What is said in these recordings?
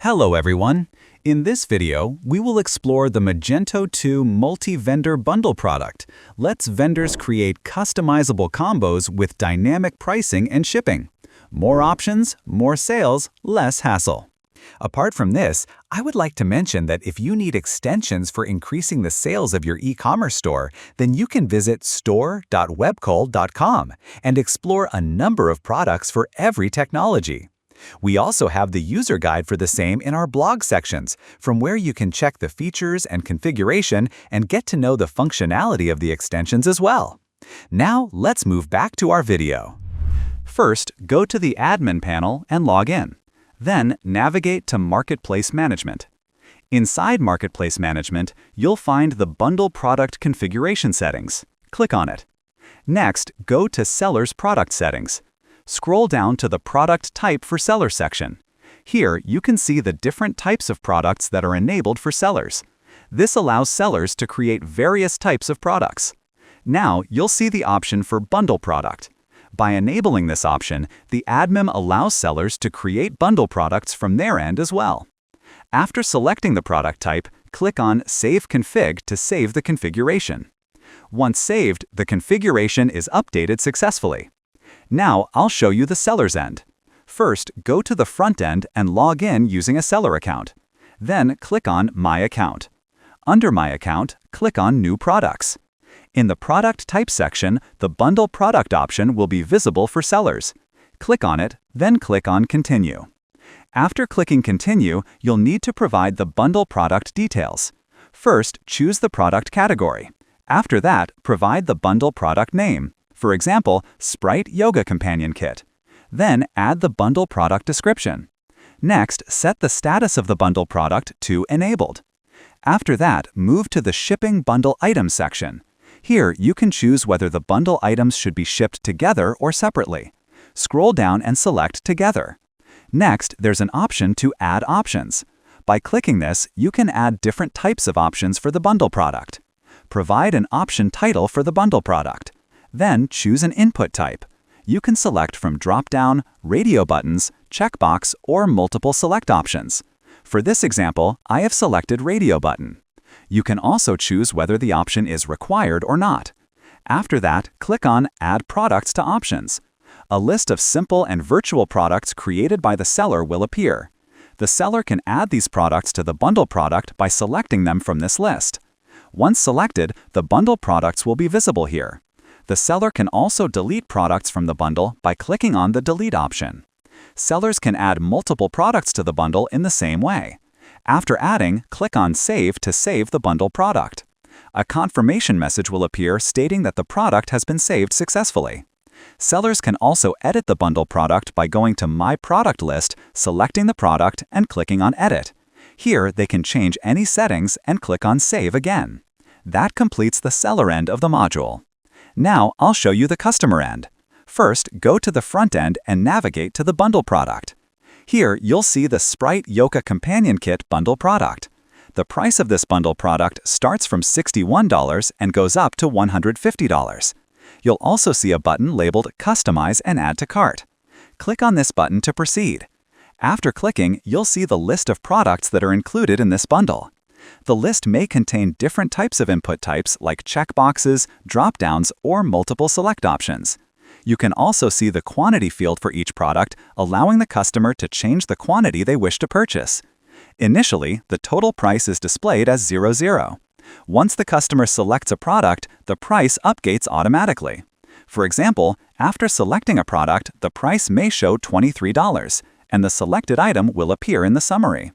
Hello everyone! In this video, we will explore the Magento 2 multi-vendor bundle product. Lets vendors create customizable combos with dynamic pricing and shipping. More options, more sales, less hassle. Apart from this, I would like to mention that if you need extensions for increasing the sales of your e-commerce store, then you can visit store.webkul.com and explore a number of products for every technology. We also have the user guide for the same in our blog sections, from where you can check the features and configuration and get to know the functionality of the extensions as well. Now, let's move back to our video. First, go to the admin panel and log in. Then, navigate to Marketplace Management. Inside Marketplace Management, you'll find the Bundle Product Configuration settings. Click on it. Next, go to Seller's Product Settings. Scroll down to the Product Type for Seller section. Here, you can see the different types of products that are enabled for sellers. This allows sellers to create various types of products. Now, you'll see the option for Bundle Product. By enabling this option, the admin allows sellers to create bundle products from their end as well. After selecting the product type, click on Save Config to save the configuration. Once saved, the configuration is updated successfully. Now, I'll show you the seller's end. First, go to the front end and log in using a seller account. Then, click on My Account. Under My Account, click on New Products. In the Product Type section, the Bundle Product option will be visible for sellers. Click on it, then click on Continue. After clicking Continue, you'll need to provide the bundle product details. First, choose the product category. After that, provide the bundle product name. For example, Sprite Yoga Companion Kit. Then add the bundle product description. Next, set the status of the bundle product to Enabled. After that, move to the Shipping Bundle Items section. Here, you can choose whether the bundle items should be shipped together or separately. Scroll down and select Together. Next, there's an option to Add Options. By clicking this, you can add different types of options for the bundle product. Provide an option title for the bundle product. Then choose an input type. You can select from drop-down, radio buttons, checkbox, or multiple select options. For this example, I have selected radio button. You can also choose whether the option is required or not. After that, click on Add Products to Options. A list of simple and virtual products created by the seller will appear. The seller can add these products to the bundle product by selecting them from this list. Once selected, the bundle products will be visible here. The seller can also delete products from the bundle by clicking on the Delete option. Sellers can add multiple products to the bundle in the same way. After adding, click on Save to save the bundle product. A confirmation message will appear stating that the product has been saved successfully. Sellers can also edit the bundle product by going to My Product List, selecting the product, and clicking on Edit. Here, they can change any settings and click on Save again. That completes the seller end of the module. Now, I'll show you the customer end. First, go to the front end and navigate to the bundle product. Here, you'll see the Sprite Yoga Companion Kit bundle product. The price of this bundle product starts from $61 and goes up to $150. You'll also see a button labeled Customize and Add to Cart. Click on this button to proceed. After clicking, you'll see the list of products that are included in this bundle. The list may contain different types of input types like checkboxes, drop-downs, or multiple select options. You can also see the quantity field for each product, allowing the customer to change the quantity they wish to purchase. Initially, the total price is displayed as 00. Once the customer selects a product, the price updates automatically. For example, after selecting a product, the price may show $23, and the selected item will appear in the summary.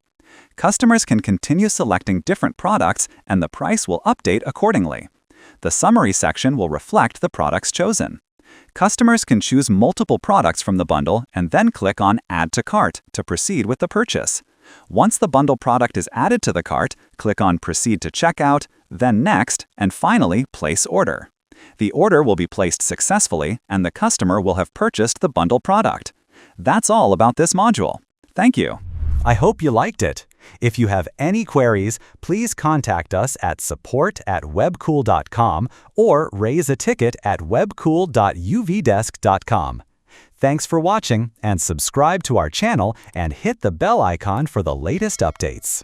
Customers can continue selecting different products, and the price will update accordingly. The summary section will reflect the products chosen. Customers can choose multiple products from the bundle and then click on Add to Cart to proceed with the purchase. Once the bundle product is added to the cart, click on Proceed to Checkout, then Next, and finally Place Order. The order will be placed successfully, and the customer will have purchased the bundle product. That's all about this module. Thank you. I hope you liked it. If you have any queries, please contact us at support@webkul.com or raise a ticket at webkul.uvdesk.com. Thanks for watching, and subscribe to our channel and hit the bell icon for the latest updates.